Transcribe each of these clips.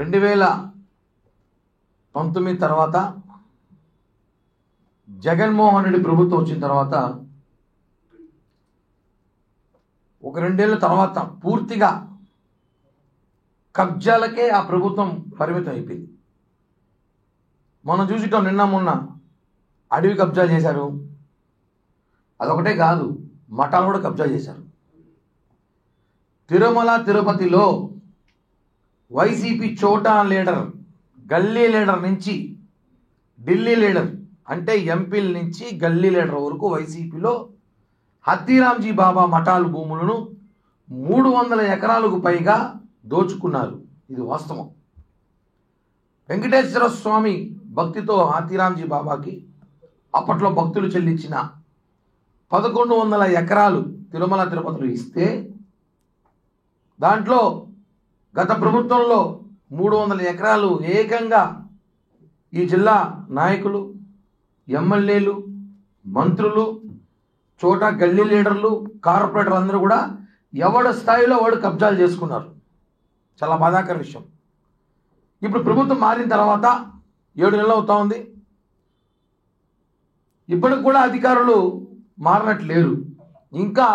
2019 తర్వాత జగన్మోహన్ రెడ్డి ప్రభుత్వం వచ్చిన తర్వాత ఒక 2 ఏళ్ల తర్వాత పూర్తిగా కబ్జాలకే ఆ ప్రభుత్వం పరిమితం అయిపోయింది. మనం చూసిటాం, నిన్న మొన్న అడవి కబ్జా చేశారు. అదొకటే కాదు, మఠాలు కూడా కబ్జా చేశారు. తిరుమల తిరుపతిలో వైసీపీ చోటా లీడర్, గల్లీ లీడర్ నుంచి ఢిల్లీ లీడర్ అంటే ఎంపీల నుంచి గల్లీ లీడర్ వరకు వైసీపీలో హతీరాంజీ బాబా మఠాలు భూములను 300 ఎకరాలకు పైగా దోచుకున్నారు. ఇది వాస్తవం. వెంకటేశ్వర స్వామి భక్తితో హతీరాంజీ బాబాకి అప్పట్లో భక్తులు చెల్లించిన 1100 ఎకరాలు తిరుమల తిరుపతిలో ఇస్తే దాంట్లో గత ప్రభుత్వంలో 300 ఎకరాలు ఏకంగా ఈ జిల్లా నాయకులు, ఎమ్మెల్యేలు, మంత్రులు, చోటా గల్లీ లీడర్లు, కార్పొరేటర్లు అందరూ కూడా ఎవడ స్థాయిలో వాడు కబ్జాలు చేసుకున్నారు. చాలా బాధాకర విషయం. ఇప్పుడు ప్రభుత్వం మారిన తర్వాత 7 నెలలు అవుతా ఉంది. ఇప్పటికి కూడా అధికారులు మారినట్లు లేరు. ఇంకా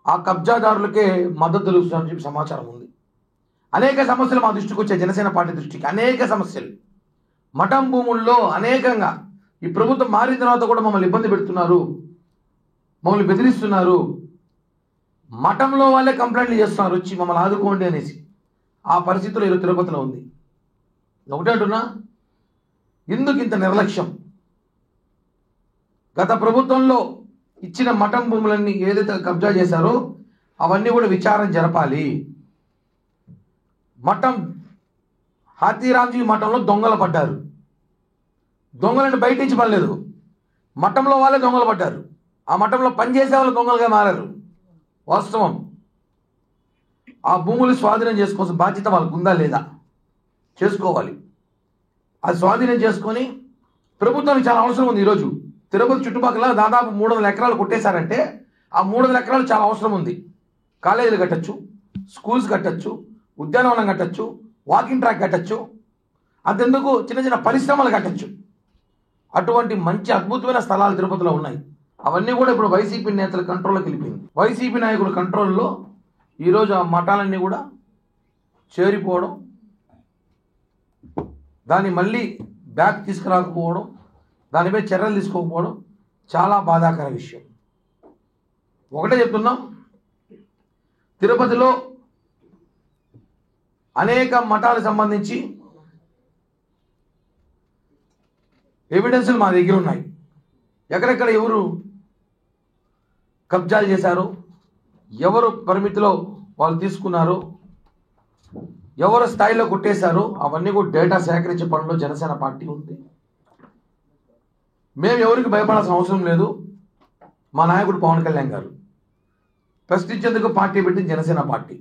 ఆ కబ్జాదారులకే మద్దతు తెలుస్తుందని చెప్పి సమాచారం ఉంది. అనేక సమస్యలు మా దృష్టికి వచ్చాయి, జనసేన పార్టీ దృష్టికి. అనేక సమస్యలు మఠం భూముల్లో అనేకంగా ఈ ప్రభుత్వం మారిన తర్వాత కూడా మమ్మల్ని ఇబ్బంది పెడుతున్నారు, మమ్మల్ని బెదిరిస్తున్నారు. మఠంలో వాళ్ళే కంప్లైంట్లు చేస్తున్నారు, వచ్చి మమ్మల్ని ఆదుకోండి అనేసి. ఆ పరిస్థితులు ఈరోజు తిరుపతిలో ఉంది. ఒకటే అంటున్నా, ఎందుకు ఇంత నిర్లక్ష్యం? గత ప్రభుత్వంలో ఇచ్చిన మఠం భూములన్నీ ఏదైతే కబ్జా చేశారో అవన్నీ కూడా విచారణ జరపాలి. మఠం హతీరాంజీ మఠంలో దొంగలు పడ్డారు. దొంగలను బయట నుంచి పడలేదు, మఠంలో వాళ్ళే దొంగలు పడ్డారు. ఆ మఠంలో పనిచేసే వాళ్ళు దొంగలుగా మారారు. వాస్తవం. ఆ భూములు స్వాధీనం చేసుకోవాల్సిన బాధ్యత వాళ్ళకు ఉందా లేదా? చేసుకోవాలి. అది స్వాధీనం చేసుకొని ప్రభుత్వానికి చాలా అవసరం ఉంది. ఈరోజు తిరుపతి చుట్టుపక్కల దాదాపు 300 ఎకరాలు కొట్టేశారంటే ఆ 300 ఎకరాలు చాలా అవసరం ఉంది. కాలేజీలు కట్టచ్చు, స్కూల్స్ కట్టచ్చు, ఉద్యానవనం కట్టచ్చు, వాకింగ్ ట్రాక్ కట్టచ్చు, అంతెందుకు చిన్న చిన్న పరిశ్రమలు కట్టచ్చు. అటువంటి మంచి అద్భుతమైన స్థలాలు తిరుపతిలో ఉన్నాయి. అవన్నీ కూడా ఇప్పుడు వైసీపీ నేతల కంట్రోల్లోకి వెళ్ళిపోయింది. వైసీపీ నాయకుల కంట్రోల్లో ఈరోజు ఆ మఠాలన్నీ కూడా చేరిపోవడం, దాన్ని మళ్ళీ బ్యాక్ తీసుకురాకపోవడం, దానిపై చర్యలు తీసుకోకపోవడం చాలా బాధాకర విషయం. ఒకటే చెప్తున్నాం, తిరుపతిలో అనేక మఠాలకు సంబంధించి ఎవిడెన్సులు మా దగ్గర ఉన్నాయి. ఎక్కడెక్కడ ఎవరు కబ్జాలు చేశారో, ఎవరు పరిమితిలో వాళ్ళు తీసుకున్నారో, ఎవరు స్థాయిలో కొట్టేశారో అవన్నీ కూడా డేటా సేకరించే పనిలో జనసేన పార్టీ ఉంది. మేము ఎవరికి భయపడాల్సిన అవసరం లేదు. మా నాయకుడు పవన్ కళ్యాణ్ గారు ప్రశ్నించేందుకు పార్టీ పెట్టిన జనసేన పార్టీ.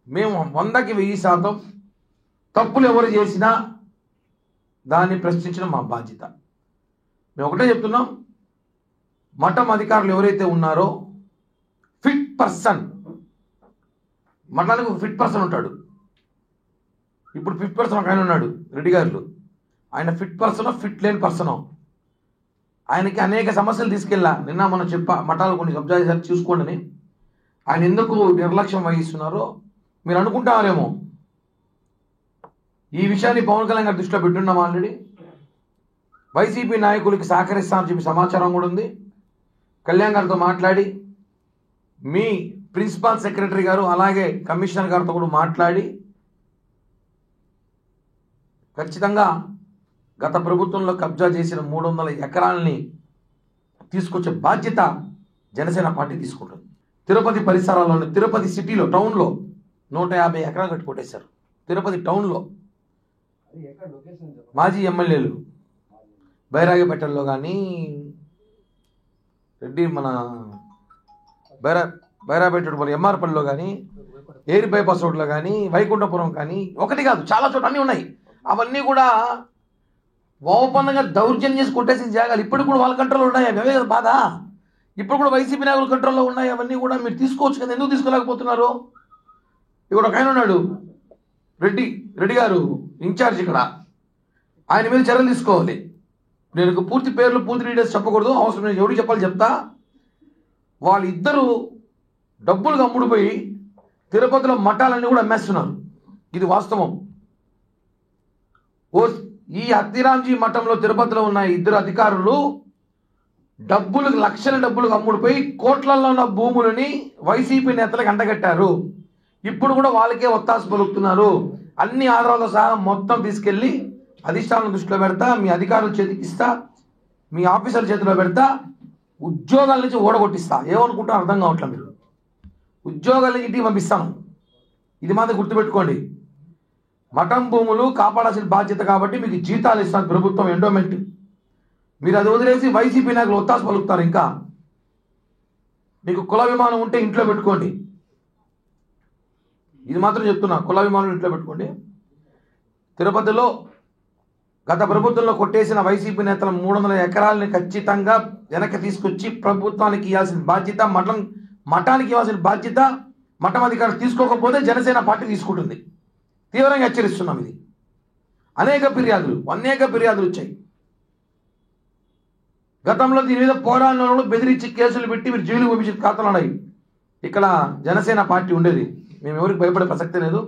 మేము 100కి 1000% తప్పులు ఎవరు చేసినా దాన్ని ప్రశ్నించడం మా బాధ్యత. మేము ఒకటే చెప్తున్నాం, మఠం అధికారులు ఎవరైతే ఉన్నారో ఫిట్ పర్సన్, మఠానికి ఒక ఫిట్ పర్సన్ ఉంటాడు. ఇప్పుడు ఫిట్ పర్సన్ ఒక ఆయన ఉన్నాడు, రెడ్డి గారు. ఆయన ఫిట్ పర్సనో ఫిట్ లేని పర్సనో, ఆయనకి అనేక సమస్యలు తీసుకెళ్ళా. నిన్న మనం మఠాలు కొన్ని కబ్జా చేశారు చూసుకోండి అని. ఆయన ఎందుకు నిర్లక్ష్యం వహిస్తున్నారో మీరు అనుకుంటారేమో. ఈ విషయాన్ని పవన్ కళ్యాణ్ గారి దృష్టిలో పెట్టున్నాం ఆల్రెడీ. వైసీపీ నాయకులకి సహకరిస్తామని చెప్పి సమాచారం కూడా ఉంది. కళ్యాణ్ గారితో మాట్లాడి, మీ ప్రిన్సిపల్ సెక్రటరీ గారు అలాగే కమిషనర్ గారితో కూడా మాట్లాడి ఖచ్చితంగా గత ప్రభుత్వంలో కబ్జా చేసిన 300 ఎకరాలని తీసుకొచ్చే బాధ్యత జనసేన పార్టీ తీసుకుంటుంది. తిరుపతి పరిసరాల్లోని, తిరుపతి సిటీలో, టౌన్లో 150 ఎకరాలు కట్టి కొట్టేశారు. తిరుపతి టౌన్లో మాజీ ఎమ్మెల్యేలు బైరాగిపేటల్లో కానీ, రెడ్డి మన బైరాపేట ఎంఆర్పల్లిలో కానీ, ఎయిర్ బైపాస్ రోడ్లో కానీ, వైకుంఠపురం కానీ, ఒకటి కాదు చాలా చోట్ల అన్నీ ఉన్నాయి. అవన్నీ కూడా ఓపెన్గా దౌర్జన్యం చేసి కొట్టేసిన జాగాలు ఇప్పుడు కూడా వాళ్ళ కంట్రోల్లో ఉన్నాయి. అవే కదా బాధ. ఇప్పుడు కూడా వైసీపీ నాయకుల కంట్రోల్లో ఉన్నాయి. అవన్నీ కూడా మీరు తీసుకోవచ్చు కదా, ఎందుకు తీసుకోలేకపోతున్నారు? ఇక్కడ ఒక ఆయన ఉన్నాడు, రెడ్డి గారు, ఇన్ఛార్జ్ ఇక్కడ, ఆయన మీద చర్యలు తీసుకోవాలి. నేను పూర్తి పేర్లు పూర్తి డీటెయిల్స్ చెప్పకూడదు, అవసరం నేను ఎవరికి చెప్పాలి చెప్తా. వాళ్ళిద్దరూ డబ్బులు అమ్ముడుపోయి తిరుపతిలో మఠాలన్నీ కూడా అమ్మేస్తున్నారు. ఇది వాస్తవం. ఈ అత్తిరాంజీ మఠంలో తిరుపతిలో ఉన్న ఇద్దరు అధికారులు లక్షల డబ్బులకు అమ్ముడుపోయి కోట్లలో ఉన్న భూములని వైసీపీ నేతలకు అంటగట్టారు. ఇప్పుడు కూడా వాళ్ళకే ఒత్తాసు పలుకుతున్నారు. అన్ని ఆధారాలతో సహా మొత్తం తీసుకెళ్లి అధిష్టానం దృష్టిలో పెడతా, మీ అధికారుల చేతికి ఇస్తా, మీ ఆఫీసర్ల చేతిలో పెడతా, ఉద్యోగాల నుంచి ఓడగొట్టిస్తా. ఏమనుకుంటారో అర్థం కావట్లేదు. మీరు ఉద్యోగాల నుంచి ఇంటికి పంపిస్తాను. ఇది మాత్రం గుర్తుపెట్టుకోండి. మఠం భూములు కాపాడాల్సిన బాధ్యత కాబట్టి మీకు జీతాలు ఇస్తాను ప్రభుత్వం, ఎండోమెంట్. మీరు అది వదిలేసి వైసీపీ నాయకులు ఒత్తాసు పలుకుతారు. ఇంకా మీకు కుల విమానం ఉంటే ఇంట్లో పెట్టుకోండి. ఇది మాత్రం చెప్తున్నా, కుల విమానం ఇంట్లో పెట్టుకోండి. తిరుపతిలో గత ప్రభుత్వంలో కొట్టేసిన వైసీపీ నేతల 300 ఎకరాలని ఖచ్చితంగా వెనక్కి తీసుకొచ్చి ప్రభుత్వానికి ఇవ్వాల్సిన బాధ్యత, మఠానికి ఇవ్వాల్సిన బాధ్యత మఠం అధికారులు తీసుకోకపోతే జనసేన పార్టీ తీసుకుంటుంది. తీవ్రంగా హెచ్చరిస్తున్నాం. ఇది అనేక ఫిర్యాదులు వచ్చాయి. గతంలో దీని మీద పోరాడిన బెదిరించి కేసులు పెట్టి మీరు జైలు పంపించిన ఖాతాలు ఉన్నాయి. ఇక్కడ జనసేన పార్టీ ఉండేది. మేము ఎవరికి భయపడే ప్రసక్తే లేదు.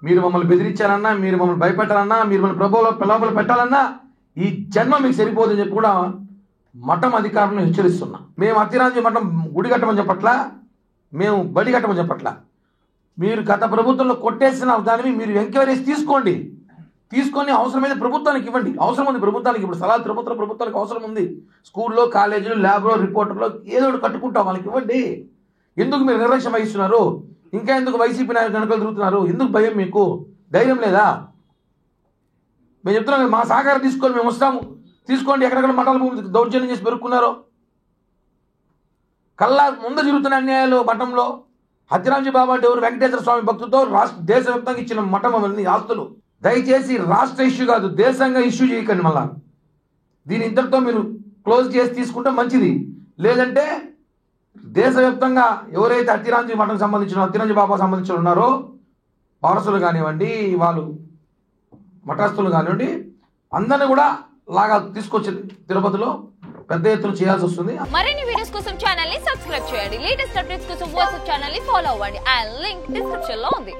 మీరు మమ్మల్ని బెదిరించాలన్నా, మీరు మమ్మల్ని భయపెట్టాలన్నా, మీరు మమ్మల్ని ప్రలోభాలు పెట్టాలన్నా ఈ జన్మ మీకు సరిపోదని చెప్పి కూడా మఠం అధికారులను హెచ్చరిస్తున్నాం. మేము అత్తిరాంజీ మఠం గుడి కట్టమని చెప్పట్లా, మేము బడి కట్టమని చెప్పట్లా. మీరు గత ప్రభుత్వంలో కొట్టేసిన దానివి మీరు ఎంక్వైరీస్ తీసుకొని అవసరమైతే ప్రభుత్వానికి ఇవ్వండి. అవసరం ఉంది ప్రభుత్వానికి. ఇప్పుడు స్థలాలు ప్రభుత్వానికి అవసరం ఉంది. స్కూల్లో, కాలేజీలు, ల్యాబ్లో, రిపోర్టర్లో ఏదో ఒకటి కట్టుకుంటాం, వాళ్ళకి ఇవ్వండి. ఎందుకు మీరు నిర్లక్ష్యం వహిస్తున్నారు? ఇంకా ఎందుకు వైసీపీ నాయకులు వెనకలు తిరుగుతున్నారు? ఎందుకు భయం? మీకు ధైర్యం లేదా? మేము చెప్తున్నాం, మా సహకారం తీసుకొని మేము వస్తాము, తీసుకోండి. ఎక్కడెక్కడ మఠాల భూమి దౌర్జన్యం చేసి పెరుక్కున్నారో కల్లా ముందు జరుగుతున్న అన్యాయాలు మఠంలో. అత్తిరాంజీ బాబా అంటే ఎవరు? వెంకటేశ్వర స్వామి భక్తులతో దేశవ్యాప్తంగా ఇచ్చిన మఠం అవన్నీ ఆస్తులు. దయచేసి రాష్ట్ర ఇష్యూ కాదు, దేశంగా ఇష్యూ చేయకండి. మళ్ళా దీని ఇంతటితో మీరు క్లోజ్ చేసి తీసుకుంటే మంచిది. లేదంటే దేశవ్యాప్తంగా ఎవరైతే అత్తిరాంజీ మఠం సంబంధించిన, అత్తిరాంజీ బాబా సంబంధించిన ఉన్నారో వారసులు కానివ్వండి, వాళ్ళు మఠస్థులు కానివ్వండి, అందరినీ కూడా లాగా తీసుకొచ్చి తిరుపతిలో పెద్ద ఎత్తున చేయాల్సి వస్తుంది. మరిన్ని వీడియోస్ కోసం ఛానల్ ని సబ్స్క్రైబ్ చేయండి. లేటెస్ట్ అప్డేట్స్ కోసం వాట్సాప్ ఛానల్ ని ఫాలో అవ్వండి. ఆ లింక్ డిస్క్రిప్షన్ లో ఉంది.